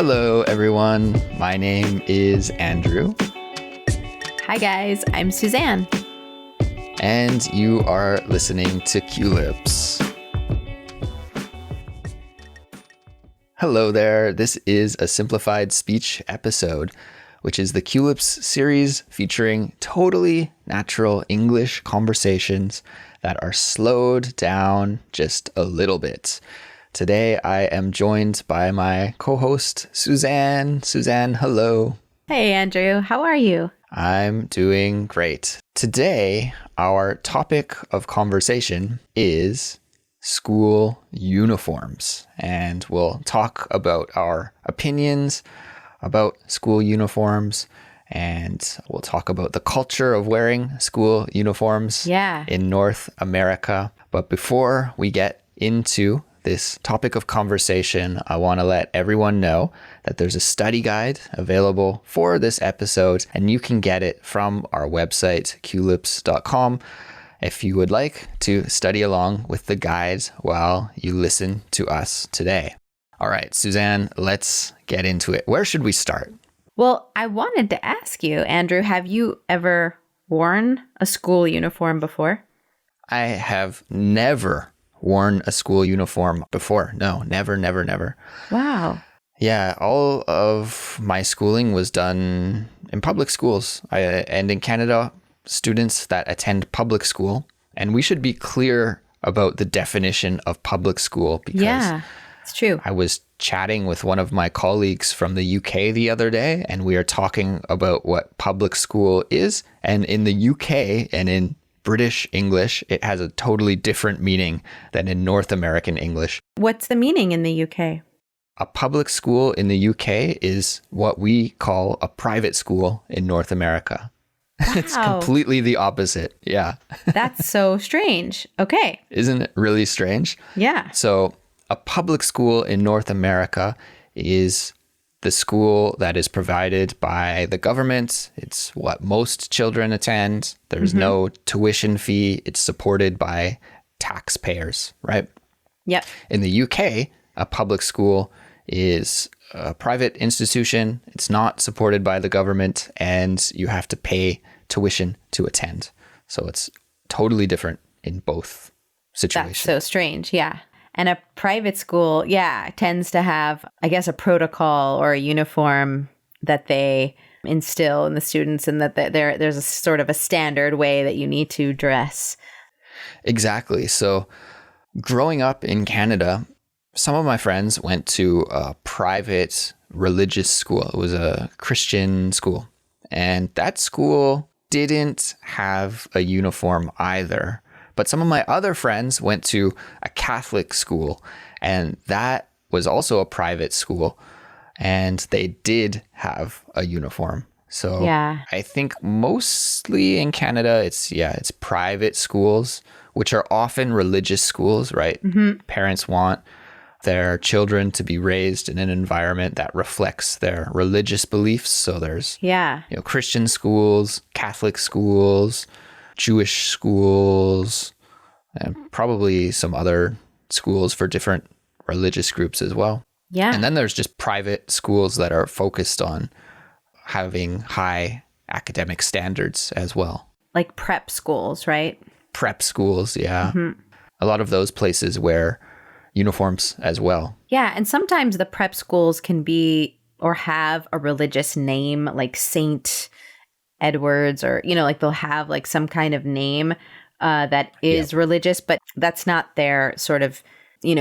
Hello, everyone. My name is Andrew. Hi, guys. I'm Suzanne. And you are listening to Culips. Hello there. This is a Simplified Speech episode, which is the Culips series featuring totally natural English conversations that are slowed down just a little bit. Today, I am joined by my co-host, Suzanne. Suzanne, hello. Hey, Andrew. How are you? I'm doing great. Today, our topic of conversation is school uniforms, and we'll talk about our opinions about school uniforms, and we'll talk about the culture of wearing school uniforms in North America. But before we get into this topic of conversation, I want to let everyone know that there's a study guide available for this episode, and you can get it from our website, culips.com, if you would like to study along with the guide while you listen to us today. All right, Suzanne, let's get into it. Where should we start? Well, I wanted to ask you, Andrew, have you ever worn a school uniform before? I have never worn a school uniform before. No, never. Wow. Yeah, all of my schooling was done in public schools. And in Canada, students that attend public school, and we should be clear about the definition of public school because it's true. I was chatting with one of my colleagues from the UK the other day, and we are talking about what public school is. And in the UK and in British English, it has a totally different meaning than in North American English. What's the meaning in the UK? A public school in the UK is what we call a private school in North America. Wow. It's completely the opposite. Yeah. That's so strange. Okay. Isn't it really strange? Yeah. So a public school in North America is the school that is provided by the government. It's what most children attend. There's no tuition fee. It's supported by taxpayers, right? Yep. In the UK, a public school is a private institution. It's not supported by the government, and you have to pay tuition to attend. So it's totally different in both situations. That's so strange. Yeah. And a private school, tends to have, I guess, a protocol or a uniform that they instill in the students, and that there's a sort of a standard way that you need to dress. Exactly. So growing up in Canada, some of my friends went to a private religious school. It was a Christian school. And that school didn't have a uniform either. But some of my other friends went to a Catholic school, and that was also a private school, and they did have a uniform. So I think mostly in Canada, it's private schools, which are often religious schools, right? Mm-hmm. Parents want their children to be raised in an environment that reflects their religious beliefs. So there's Christian schools, Catholic schools, Jewish schools, and probably some other schools for different religious groups as well. Yeah. And then there's just private schools that are focused on having high academic standards as well. Like prep schools, right? Prep schools, yeah. Mm-hmm. A lot of those places wear uniforms as well. Yeah, and sometimes the prep schools can be or have a religious name like Saint Edwards, or, like they'll have like some kind of name that is religious, but that's not their sort of,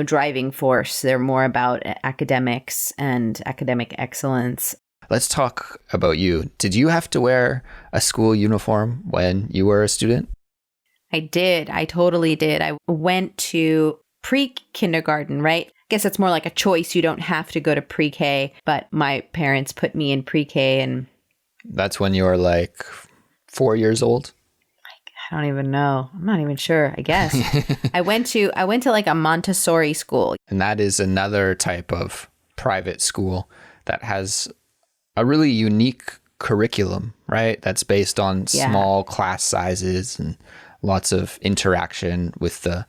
driving force. They're more about academics and academic excellence. Let's talk about you. Did you have to wear a school uniform when you were a student? I did. I totally did. I went to pre-kindergarten, right? I guess it's more like a choice. You don't have to go to pre-K, but my parents put me in pre-K, and that's when you were like 4 years old? I don't even know. I'm not even sure, I guess. I went to like a Montessori school. And that is another type of private school that has a really unique curriculum, right? That's based on small class sizes and lots of interaction with the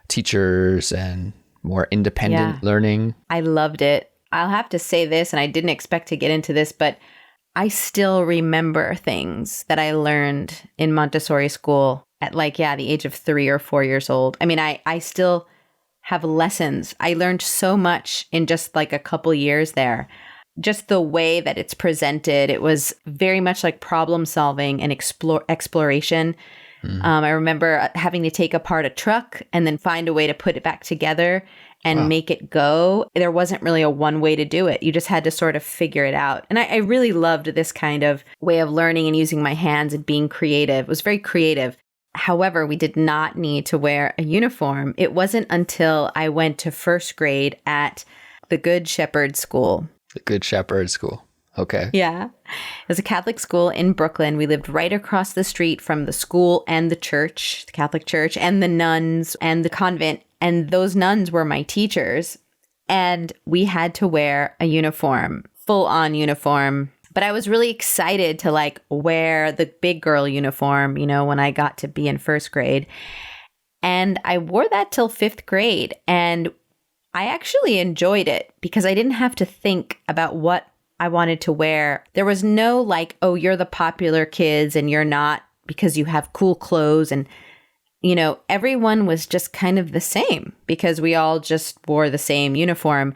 teachers and more independent learning. I loved it. I'll have to say this, and I didn't expect to get into this, but I still remember things that I learned in Montessori school at the age of 3 or 4 years old. I mean, I still have lessons. I learned so much in just like a couple years there. Just the way that it's presented, it was very much like problem solving and exploration. I remember having to take apart a truck and then find a way to put it back together and make it go. There wasn't really a one way to do it. You just had to sort of figure it out. And I really loved this kind of way of learning and using my hands and being creative. It was very creative. However, we did not need to wear a uniform. It wasn't until I went to first grade at the Good Shepherd School. The Good Shepherd School. Okay. Yeah. It was a Catholic school in Brooklyn. We lived right across the street from the school and the church, the Catholic church, and the nuns and the convent. And those nuns were my teachers. And we had to wear a uniform, full-on uniform. But I was really excited to like wear the big girl uniform, when I got to be in first grade. And I wore that till 5th grade. And I actually enjoyed it because I didn't have to think about what I wanted to wear. There was no like, oh, you're the popular kids and you're not because you have cool clothes. And, everyone was just kind of the same because we all just wore the same uniform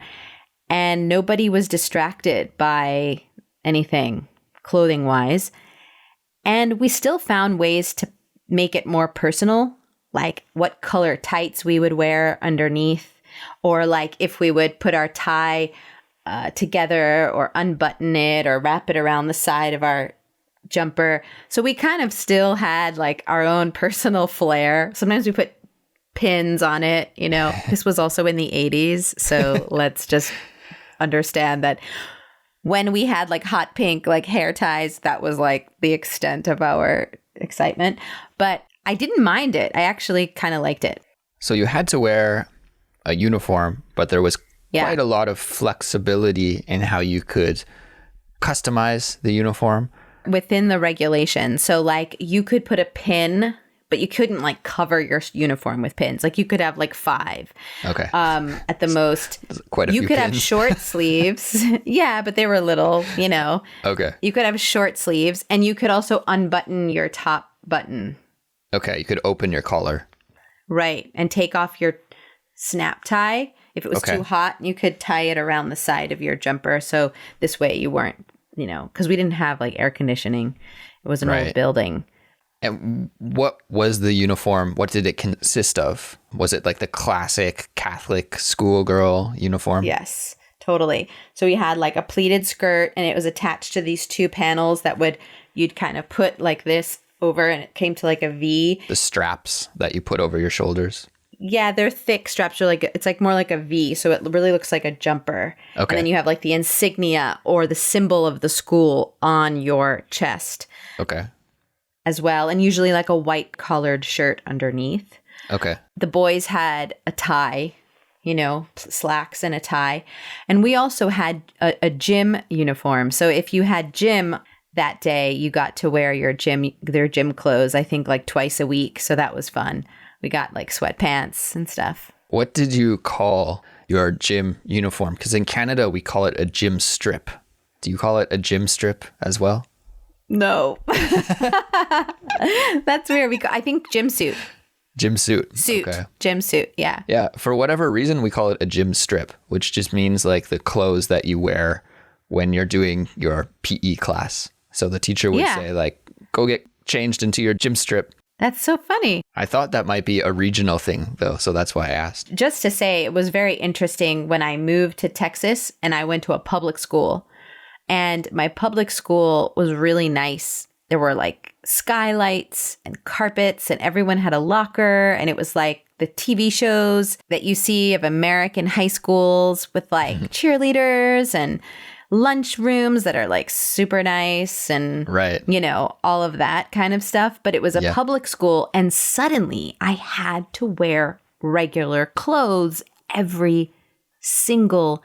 and nobody was distracted by anything clothing wise. And we still found ways to make it more personal, like what color tights we would wear underneath, or like if we would put our tie together or unbutton it or wrap it around the side of our jumper. So we kind of still had like our own personal flair. Sometimes we put pins on it, This was also in the 80s. So let's just understand that when we had like hot pink, like hair ties, that was like the extent of our excitement. But I didn't mind it. I actually kind of liked it. So you had to wear a uniform, but there was quite a lot of flexibility in how you could customize the uniform. Within the regulation. So like you could put a pin, but you couldn't like cover your uniform with pins. Like you could have like 5. Okay. At the most. Quite a few You could pins. have short sleeves. Yeah, but they were little, Okay. You could have short sleeves and you could also unbutton your top button. Okay. You could open your collar. Right. And take off your snap tie. If it was too hot, you could tie it around the side of your jumper. So this way you weren't, because we didn't have like air conditioning. It was an old building. And what was the uniform? What did it consist of? Was it like the classic Catholic schoolgirl uniform? Yes, totally. So we had like a pleated skirt and it was attached to these 2 panels that you'd kind of put like this over and it came to like a V. The straps that you put over your shoulders. Yeah, they're thick straps. It's like more like a V. So it really looks like a jumper. Okay. And then you have like the insignia or the symbol of the school on your chest. Okay. As well. And usually like a white collared shirt underneath. Okay. The boys had a tie, slacks and a tie. And we also had a gym uniform. So if you had gym that day, you got to wear their gym clothes, I think like twice a week. So that was fun. We got like sweatpants and stuff. What did you call your gym uniform? Because in Canada, we call it a gym strip. Do you call it a gym strip as well? No. That's weird. I think gym suit. Gym suit. Okay. Gym suit. Yeah. Yeah. For whatever reason, we call it a gym strip, which just means like the clothes that you wear when you're doing your PE class. So the teacher would say like, go get changed into your gym strip. That's so funny. I thought that might be a regional thing, though, so that's why I asked. Just to say, it was very interesting when I moved to Texas and I went to a public school. And my public school was really nice. There were like skylights and carpets and everyone had a locker. And it was like the TV shows that you see of American high schools with like cheerleaders and lunch rooms that are like super nice and, all of that kind of stuff. But it was a public school. And suddenly I had to wear regular clothes every single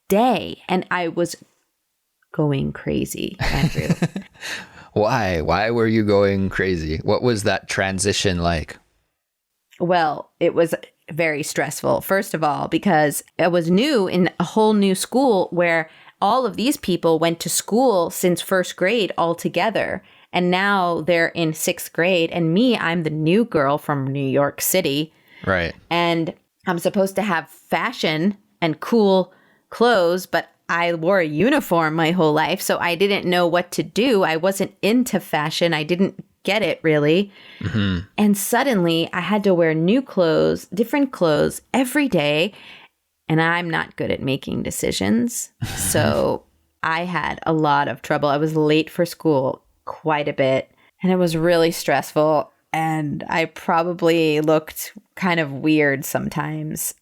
day. And I was going crazy, Andrew. Why? Why were you going crazy? What was that transition like? Well, it was very stressful. First of all, because I was new in a whole new school where all of these people went to school since first grade all together. And now they're in sixth grade. And me, I'm the new girl from New York City. Right. And I'm supposed to have fashion and cool clothes, but I wore a uniform my whole life. So I didn't know what to do. I wasn't into fashion. I didn't get it really. Mm-hmm. And suddenly I had to wear new clothes, different clothes every day. And I'm not good at making decisions. So I had a lot of trouble. I was late for school quite a bit, and it was really stressful. And I probably looked kind of weird sometimes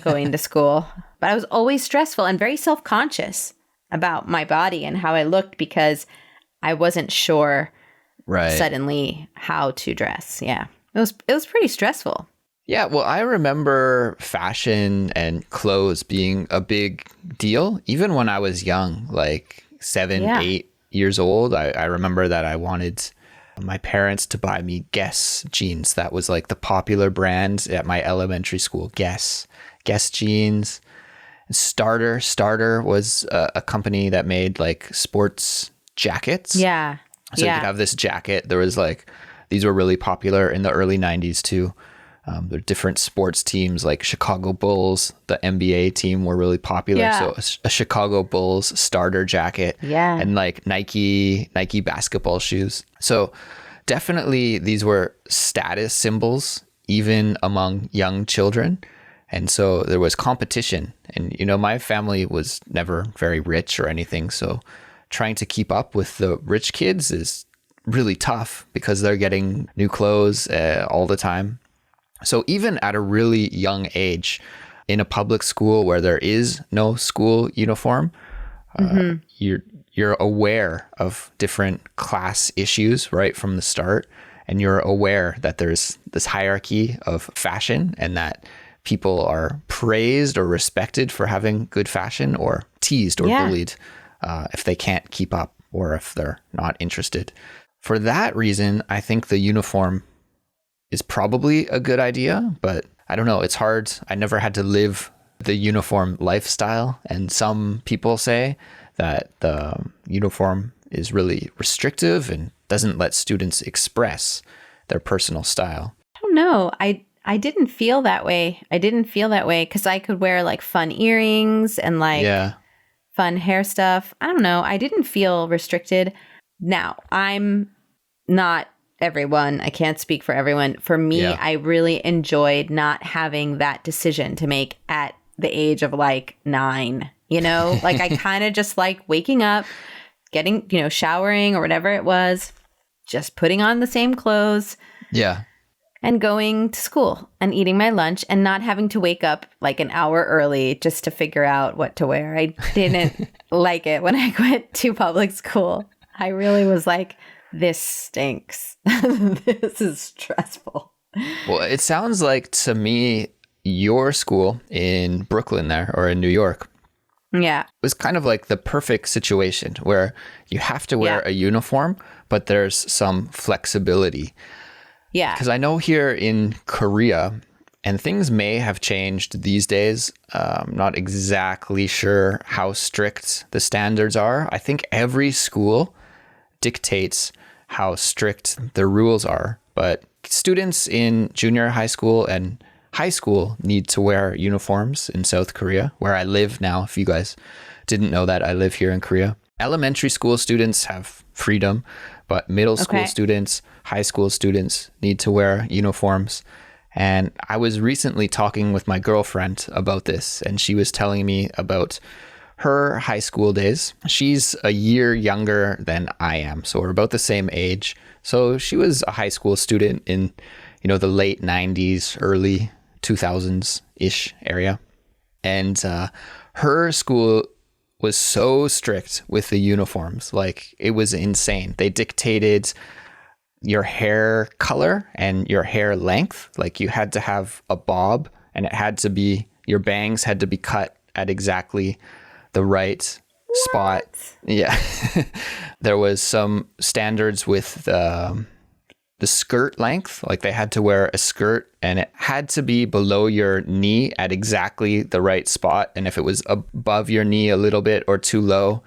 going to school. But I was always stressful and very self-conscious about my body and how I looked because I wasn't sure suddenly how to dress. Yeah, it was pretty stressful. Yeah, well, I remember fashion and clothes being a big deal, even when I was young, like 7, 8 years old. I remember that I wanted my parents to buy me Guess jeans. That was like the popular brand at my elementary school, Guess jeans. Starter was a company that made like sports jackets. Yeah. So you could have this jacket. There was like, these were really popular in the early 90s too. There are different sports teams like Chicago Bulls, the NBA team were really popular. Yeah. So a Chicago Bulls starter jacket and like Nike basketball shoes. So definitely these were status symbols, even among young children. And so there was competition. And, you know, my family was never very rich or anything. So trying to keep up with the rich kids is really tough because they're getting new clothes all the time. So even at a really young age, in a public school where there is no school uniform, you're aware of different class issues right from the start, and you're aware that there's this hierarchy of fashion and that people are praised or respected for having good fashion or teased or bullied if they can't keep up or if they're not interested. For that reason, I think the uniform is probably a good idea, but I don't know. It's hard. I never had to live the uniform lifestyle. And some people say that the uniform is really restrictive and doesn't let students express their personal style. I don't know. I didn't feel that way. I didn't feel that way because I could wear like fun earrings and like fun hair stuff. I don't know. I didn't feel restricted. Now, I'm not everyone. I can't speak for everyone. For me, I really enjoyed not having that decision to make at the age of like 9, you know, like I kind of just like waking up, getting, you know, showering or whatever it was, just putting on the same clothes. Yeah. And going to school and eating my lunch and not having to wake up like an hour early just to figure out what to wear. I didn't like it when I went to public school. I really was like, this stinks. This is stressful. Well, it sounds like to me, your school in Brooklyn there or in New York was kind of like the perfect situation where you have to wear a uniform, but there's some flexibility. Yeah. Because I know here in Korea, and things may have changed these days. I'm not exactly sure how strict the standards are. I think every school dictates how strict the rules are. But students in junior high school and high school need to wear uniforms in South Korea, where I live now. If you guys didn't know that, I live here in Korea. Elementary school students have freedom, but middle school students, high school students need to wear uniforms. And I was recently talking with my girlfriend about this, and she was telling me about her high school days. She's a year younger than I am, so we're about the same age. So she was a high school student in, you know, the late 90s, early 2000s-ish area. And her school was so strict with the uniforms. Like, it was insane. They dictated your hair color and your hair length. Like, you had to have a bob, and it had to be, your bangs had to be cut at exactly the right spot. Yeah. There was some standards with the skirt length. Like they had to wear a skirt and it had to be below your knee at exactly the right spot. And if it was above your knee a little bit or too low,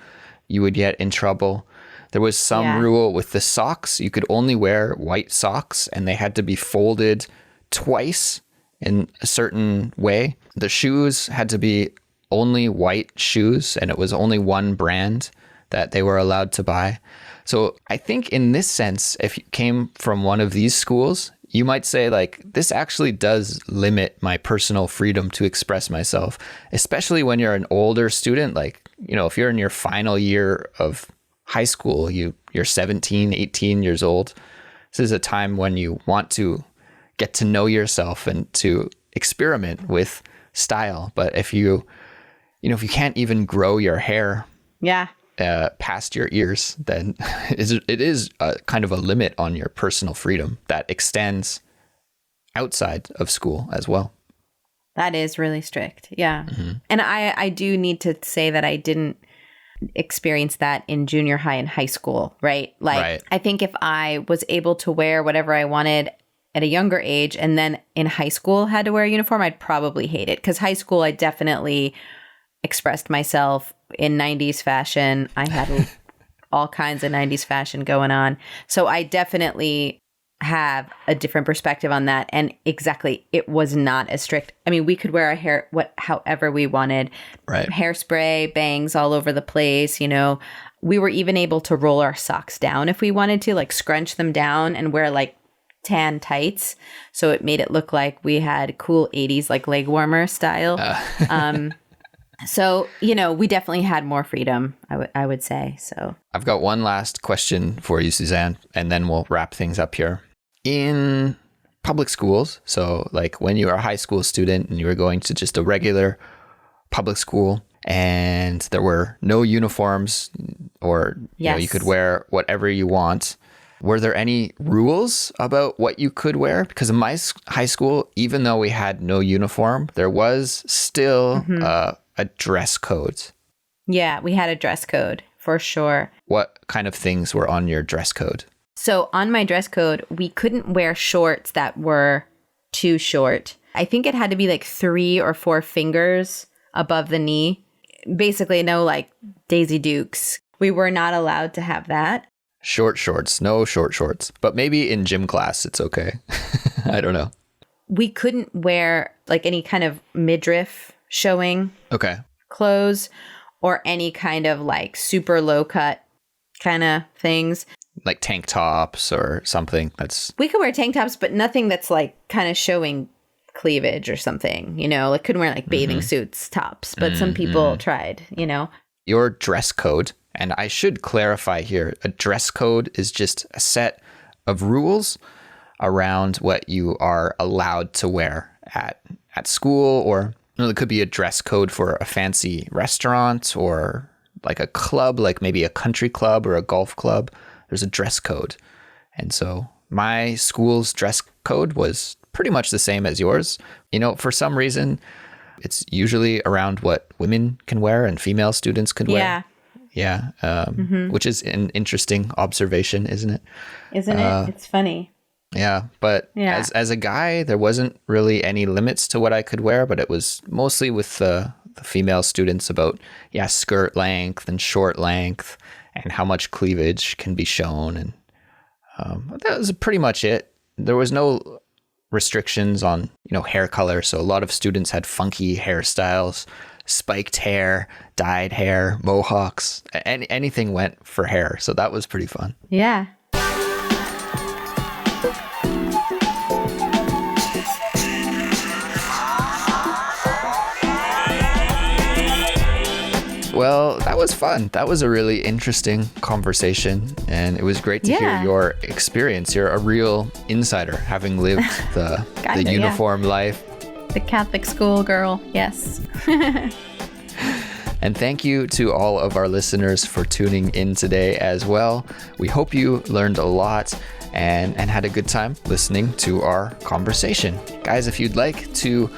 you would get in trouble. There was some rule with the socks. You could only wear white socks and they had to be folded twice in a certain way. The shoes had to be only white shoes and it was only one brand that they were allowed to buy. So I think in this sense, if you came from one of these schools, you might say like, this actually does limit my personal freedom to express myself, especially when you're an older student. Like, you know, if you're in your final year of high school, you're 17, 18 years old. This is a time when you want to get to know yourself and to experiment with style. But if you can't even grow your hair past your ears, then it is a kind of a limit on your personal freedom that extends outside of school as well. That is really strict. Yeah. Mm-hmm. And I do need to say that I didn't experience that in junior high and high school, right? Like, I think if I was able to wear whatever I wanted at a younger age and then in high school had to wear a uniform, I'd probably hate it. Because high school, I definitely expressed myself in 90s fashion. I had all kinds of 90s fashion going on. So I definitely have a different perspective on that. And exactly, it was not as strict. I mean, we could wear our hair however we wanted. Right. Hairspray, bangs all over the place, you know. We were even able to roll our socks down if we wanted to, like scrunch them down and wear like tan tights. So it made it look like we had cool 80s like leg warmer style. So, you know, we definitely had more freedom, I would say. So I've got one last question for you, Suzanne, and then we'll wrap things up here. In public schools, so like when you were a high school student and you were going to just a regular public school and there were no uniforms or you know, you could wear whatever you want, were there any rules about what you could wear? Because in my high school, even though we had no uniform, there was still a dress code. Yeah, we had a dress code for sure. What kind of things were on your dress code? So on my dress code, we couldn't wear shorts that were too short. I think it had to be like 3 or 4 fingers above the knee. Basically, no like Daisy Dukes. We were not allowed to have that. Short shorts, no short shorts. But maybe in gym class, it's okay. I don't know. We couldn't wear like any kind of midriff showing clothes or any kind of like super low cut kind of things. Like tank tops or something. We could wear tank tops, but nothing that's like kind of showing cleavage or something, you know, like couldn't wear like bathing suits tops, but some people tried, you know. Your dress code, and I should clarify here, a dress code is just a set of rules around what you are allowed to wear at school, or you know, there could be a dress code for a fancy restaurant or like a club, like maybe a country club or a golf club. There's a dress code. And so my school's dress code was pretty much the same as yours. You know, for some reason, it's usually around what women can wear and female students can wear. Yeah. Which is an interesting observation, isn't it? Isn't it? It's funny. Yeah. But as a guy, there wasn't really any limits to what I could wear, but it was mostly with the female students about, skirt length and short length and how much cleavage can be shown. And that was pretty much it. There was no restrictions on, you know, hair color. So a lot of students had funky hairstyles, spiked hair, dyed hair, mohawks, anything went for hair. So that was pretty fun. Yeah. Well, that was fun. That was a really interesting conversation, and it was great to hear your experience. You're a real insider, having lived the uniform life. The Catholic school girl, yes. And thank you to all of our listeners for tuning in today as well. We hope you learned a lot and had a good time listening to our conversation. Guys, if you'd like to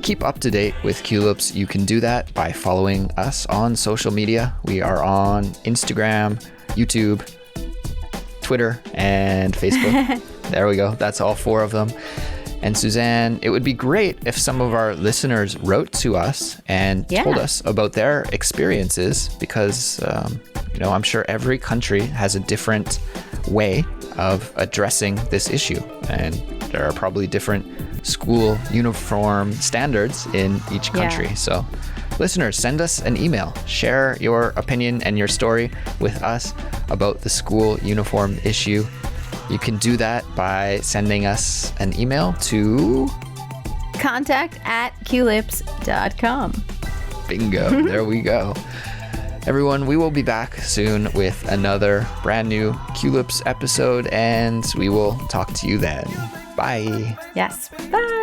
keep up to date with Culips, you can do that by following us on social media. We are on Instagram, YouTube, Twitter, and Facebook. There we go. That's all 4 of them. And Suzanne, it would be great if some of our listeners wrote to us and told us about their experiences because, I'm sure every country has a different way of addressing this issue. And there are probably different school uniform standards in each country. So listeners, send us an email. Share your opinion and your story with us about the school uniform issue. You can do that by sending us an email to contact@culips.com. Bingo. There we go. Everyone, we will be back soon with another brand new Culips episode, and we will talk to you then. Bye. Yes. Bye.